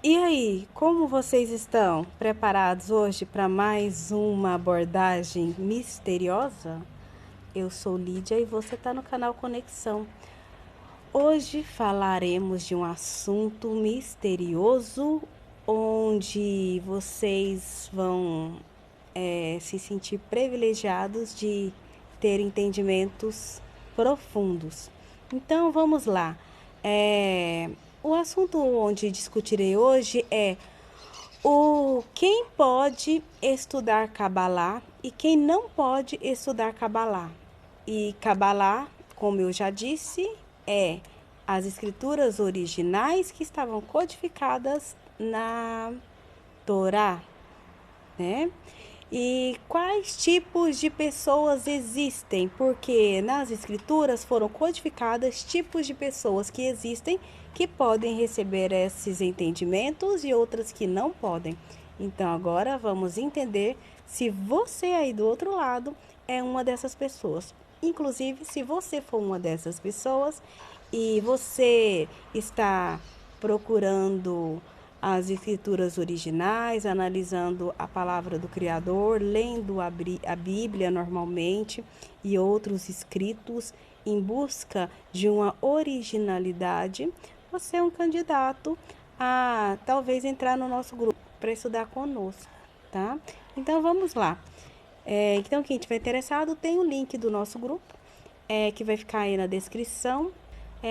E aí, como vocês estão? Preparados hoje para mais uma abordagem misteriosa? Eu sou Lídia e você está no canal Conexão. Hoje falaremos de um assunto misterioso onde vocês vão se sentir privilegiados de ter entendimentos profundos. Então vamos lá. O assunto onde discutirei hoje é quem pode estudar Cabalá e quem não pode estudar Cabalá. E Cabalá, como eu já disse, é as escrituras originais que estavam codificadas na Torá, né? E quais tipos de pessoas existem? Porque nas escrituras foram codificadas tipos de pessoas que existem que podem receber esses entendimentos e outras que não podem. Então agora vamos entender se você aí do outro lado é uma dessas pessoas. Inclusive, se você for uma dessas pessoas e você está procurando as escrituras originais, analisando a palavra do Criador, lendo a Bíblia normalmente e outros escritos em busca de uma originalidade, você é um candidato a talvez entrar no nosso grupo para estudar conosco, tá? Então vamos lá. Então quem estiver interessado tem o link do nosso grupo, que vai ficar aí na descrição.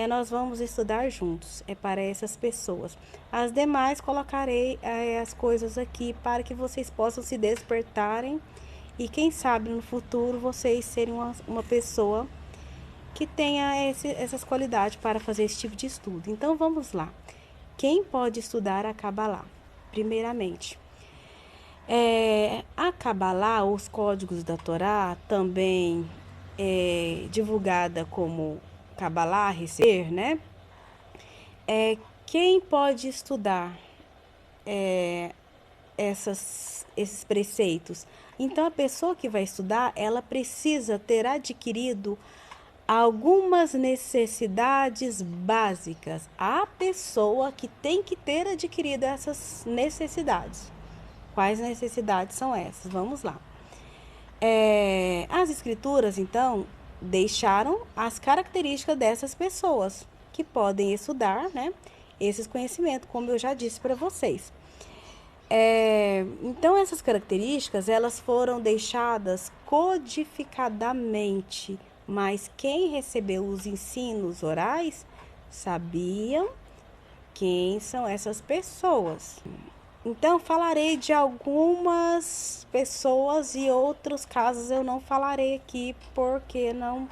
Nós vamos estudar juntos, para essas pessoas. As demais colocarei as coisas aqui para que vocês possam se despertarem e quem sabe no futuro vocês serem uma pessoa que tenha essas qualidades para fazer esse tipo de estudo. Então vamos lá. Quem pode estudar a Cabalá? Primeiramente, a Cabalá, os códigos da Torá, também divulgada como Cabalá, receber, né? Quem pode estudar esses preceitos? Então, a pessoa que vai estudar, ela precisa ter adquirido algumas necessidades básicas. A pessoa que tem que ter adquirido essas necessidades. Quais necessidades são essas? Vamos lá. As escrituras, então, deixaram as características dessas pessoas que podem estudar, né, esses conhecimentos, como eu já disse para vocês. Então, essas características, elas foram deixadas codificadamente, mas quem recebeu os ensinos orais sabiam quem são essas pessoas. Então, falarei de algumas pessoas e outros casos eu não falarei aqui porque não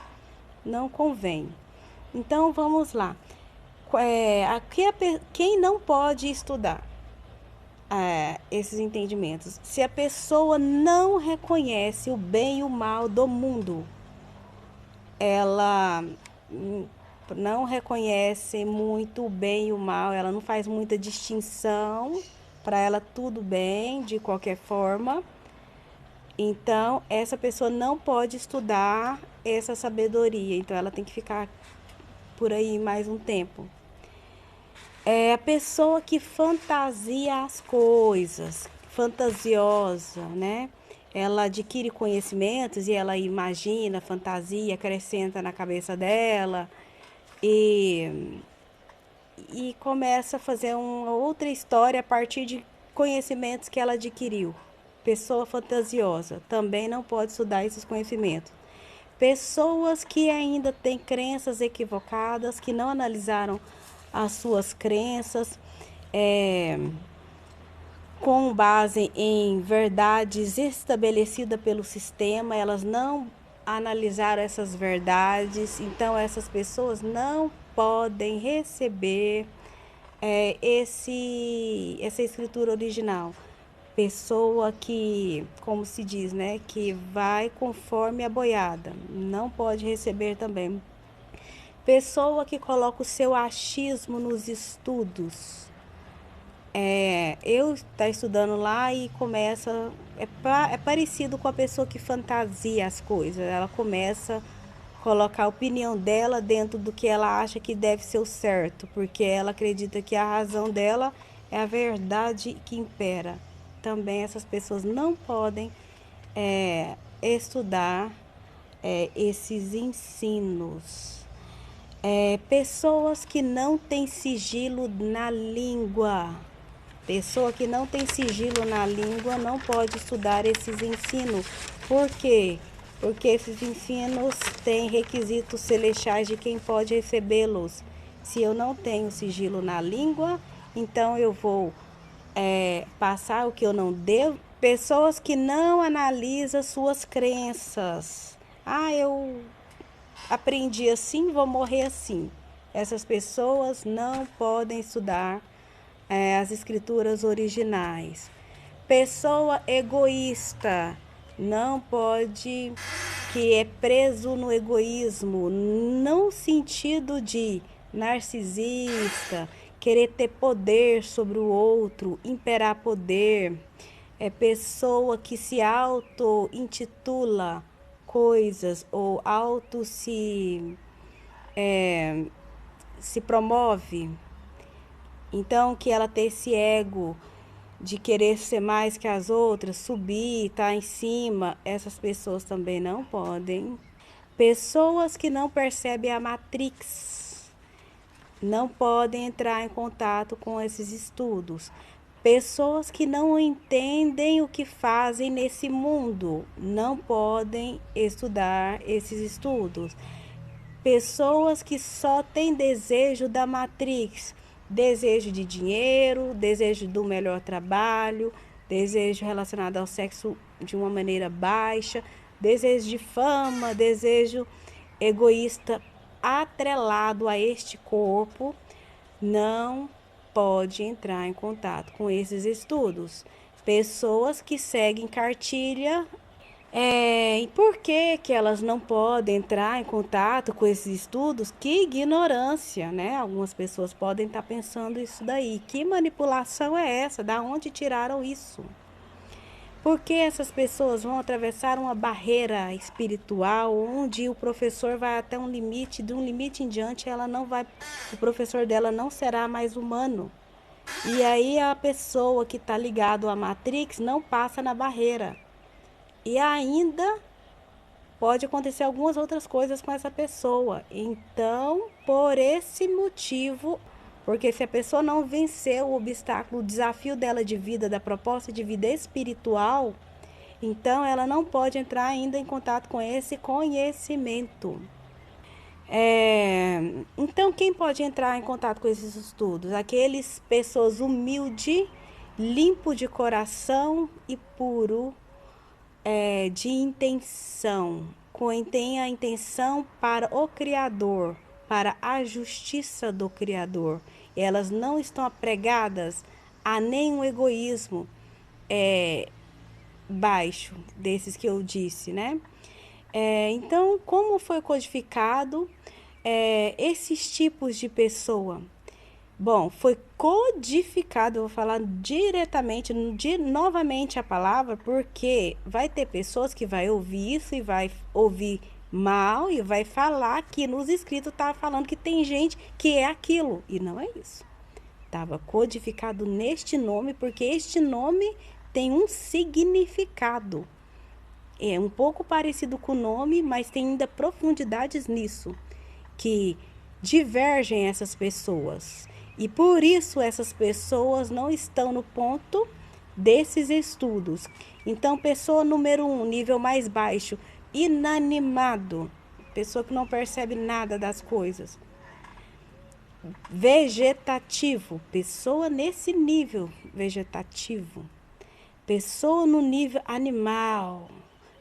convém. Então, vamos lá. Quem não pode estudar esses entendimentos? Se a pessoa não reconhece o bem e o mal do mundo, ela não reconhece muito o bem e o mal, ela não faz muita distinção, para ela tudo bem, de qualquer forma. Então, essa pessoa não pode estudar essa sabedoria, então ela tem que ficar por aí mais um tempo. É a pessoa que fantasia as coisas, fantasiosa, né? Ela adquire conhecimentos e ela imagina, fantasia, acrescenta na cabeça dela e, e começa a fazer uma outra história a partir de conhecimentos que ela adquiriu. Pessoa fantasiosa também não pode estudar esses conhecimentos. Pessoas que ainda têm crenças equivocadas, que não analisaram as suas crenças com base em verdades estabelecidas pelo sistema, elas não analisaram essas verdades, então essas pessoas não podem receber essa escritura original. Pessoa que, como se diz, né, que vai conforme a boiada, não pode receber também. Pessoa que coloca o seu achismo nos estudos. Eu tá estudando lá e começa. É parecido com a pessoa que fantasia as coisas. Ela começa a colocar a opinião dela dentro do que ela acha que deve ser o certo, porque ela acredita que a razão dela é a verdade que impera. Também essas pessoas não podem estudar esses ensinos. Pessoas que não têm sigilo na língua. Pessoa que não tem sigilo na língua não pode estudar esses ensinos. Por quê? Porque esses ensinos têm requisitos celestiais de quem pode recebê-los. Se eu não tenho sigilo na língua, então eu vou passar o que eu não devo. Pessoas que não analisam suas crenças. Eu aprendi assim, vou morrer assim. Essas pessoas não podem estudar as escrituras originais. Pessoa egoísta não pode, que é preso no egoísmo, no sentido de narcisista, querer ter poder sobre o outro, imperar poder. É pessoa que se auto-intitula coisas ou se promove. Então, que ela tem esse ego de querer ser mais que as outras, subir, estar em cima, essas pessoas também não podem. Pessoas que não percebem a Matrix não podem entrar em contato com esses estudos. Pessoas que não entendem o que fazem nesse mundo não podem estudar esses estudos. Pessoas que só têm desejo da Matrix, desejo de dinheiro, desejo do melhor trabalho, desejo relacionado ao sexo de uma maneira baixa, desejo de fama, desejo egoísta atrelado a este corpo, não pode entrar em contato com esses estudos. Pessoas que seguem cartilha. E por que elas não podem entrar em contato com esses estudos? Que ignorância, né? Algumas pessoas podem estar pensando isso daí. Que manipulação é essa? Da onde tiraram isso? Por que essas pessoas vão atravessar uma barreira espiritual onde o professor vai até um limite, de um limite em diante ela não vai, o professor dela não será mais humano. E aí a pessoa que está ligada à Matrix não passa na barreira. E ainda pode acontecer algumas outras coisas com essa pessoa. Então, por esse motivo, porque se a pessoa não vencer o obstáculo, o desafio dela de vida, da proposta de vida espiritual, então ela não pode entrar ainda em contato com esse conhecimento. Então, quem pode entrar em contato com esses estudos? Aqueles pessoas humildes, limpo de coração e puro de intenção, tem a intenção para o Criador, para a justiça do Criador. Elas não estão apregadas a nenhum egoísmo baixo, desses que eu disse, né? Então, como foi codificado esses tipos de pessoa? Bom, foi codificado, eu vou falar diretamente, novamente a palavra, porque vai ter pessoas que vai ouvir isso e vai ouvir mal e vai falar que nos escritos estava falando que tem gente que é aquilo, e não é isso. Estava codificado neste nome, porque este nome tem um significado. É um pouco parecido com o nome, mas tem ainda profundidades nisso, que divergem essas pessoas. E por isso essas pessoas não estão no ponto desses estudos. Então, pessoa número 1, nível mais baixo, inanimado, pessoa que não percebe nada das coisas. Vegetativo, pessoa nesse nível vegetativo. Pessoa no nível animal,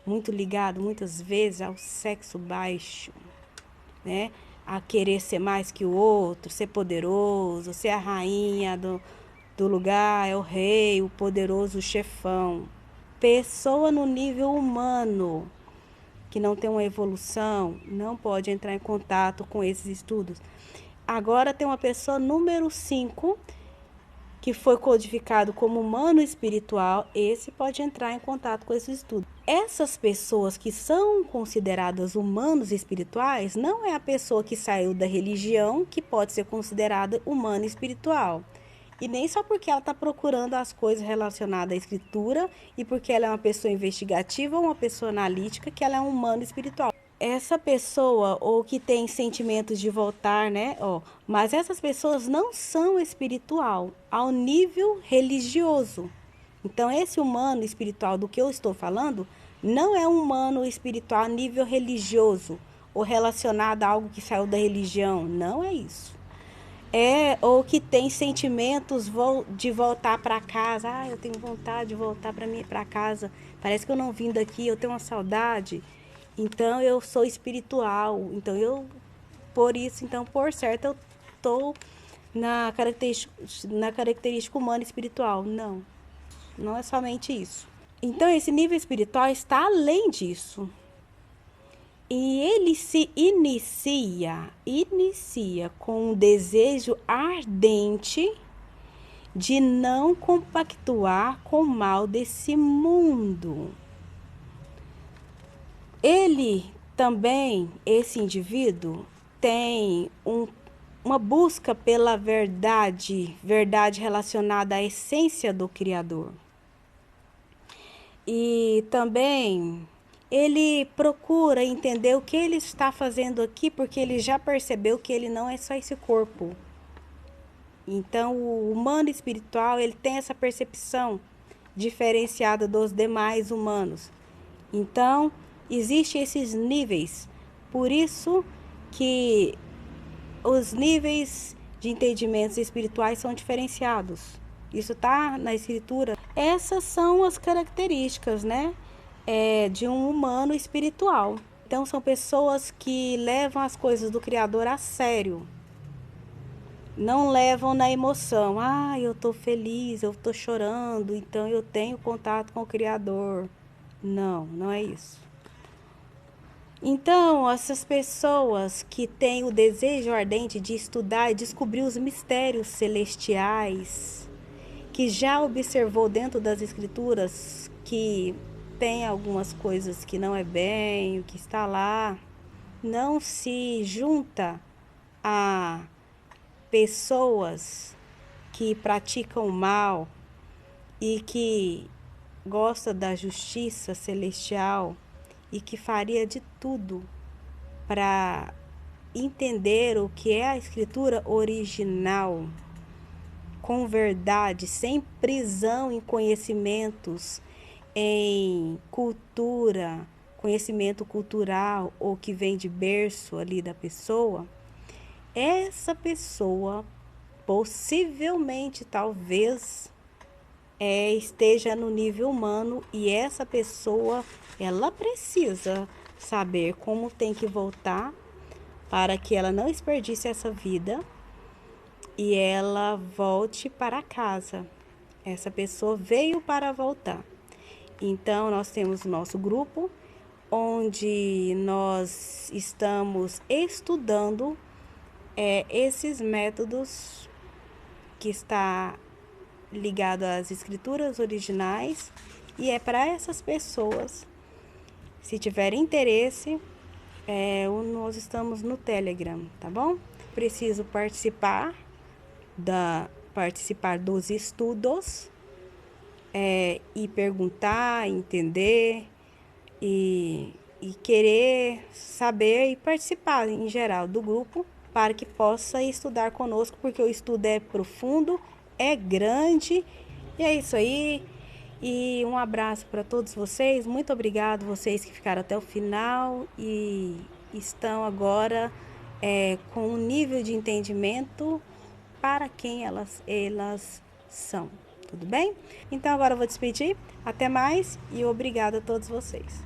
muito ligado muitas vezes ao sexo baixo, né? A querer ser mais que o outro, ser poderoso, ser a rainha do lugar, é o rei, o poderoso chefão. Pessoa no nível humano, que não tem uma evolução, não pode entrar em contato com esses estudos. Agora tem uma pessoa número 5, que foi codificado como humano espiritual, esse pode entrar em contato com esses estudos. Essas pessoas que são consideradas humanos espirituais, não é a pessoa que saiu da religião que pode ser considerada humana espiritual. E nem só porque ela está procurando as coisas relacionadas à escritura e porque ela é uma pessoa investigativa ou uma pessoa analítica, que ela é um humano espiritual. Essa pessoa, ou que tem sentimentos de voltar, né? Mas essas pessoas não são espiritual ao nível religioso. Então, esse humano espiritual do que eu estou falando não é um humano espiritual a nível religioso ou relacionado a algo que saiu da religião. Não é isso. Ou que tem sentimentos de voltar para casa. Ah, eu tenho vontade de voltar para casa. Parece que eu não vim daqui, eu tenho uma saudade. Então eu sou espiritual. Então por certo, eu estou na característica humana espiritual. Não, não é somente isso. Então esse nível espiritual está além disso. E ele se inicia com um desejo ardente de não compactuar com o mal desse mundo. Ele também, esse indivíduo, tem uma busca pela verdade relacionada à essência do Criador. E também ele procura entender o que ele está fazendo aqui, porque ele já percebeu que ele não é só esse corpo. Então, o humano espiritual, ele tem essa percepção diferenciada dos demais humanos. Então, existem esses níveis. Por isso que os níveis de entendimentos espirituais são diferenciados. Isso está na escritura. Essas são as características, né? De um humano espiritual. Então, são pessoas que levam as coisas do Criador a sério. Não levam na emoção. Ah, eu estou feliz, eu estou chorando, então eu tenho contato com o Criador. Não, não é isso. Então, essas pessoas que têm o desejo ardente de estudar e descobrir os mistérios celestiais, que já observou dentro das escrituras que tem algumas coisas que não é bem, o que está lá, não se junta a pessoas que praticam mal e que gosta da justiça celestial e que faria de tudo para entender o que é a escritura original, com verdade, sem prisão em conhecimentos, em cultura, conhecimento cultural ou que vem de berço ali da pessoa, essa pessoa possivelmente, talvez, esteja no nível humano, e essa pessoa, ela precisa saber como tem que voltar para que ela não desperdice essa vida e ela volte para casa. Essa pessoa veio para voltar. Então, nós temos o nosso grupo, onde nós estamos estudando esses métodos que está ligado às escrituras originais, e é para essas pessoas, se tiver interesse, nós estamos no Telegram, tá bom? Preciso participar dos estudos, e perguntar, entender e querer saber e participar em geral do grupo, para que possa estudar conosco, porque o estudo é profundo, é grande, e é isso aí. E um abraço para todos vocês. Muito obrigado vocês que ficaram até o final e estão agora com um nível de entendimento para quem elas são. Tudo bem? Então agora eu vou despedir. Até mais e obrigado a todos vocês.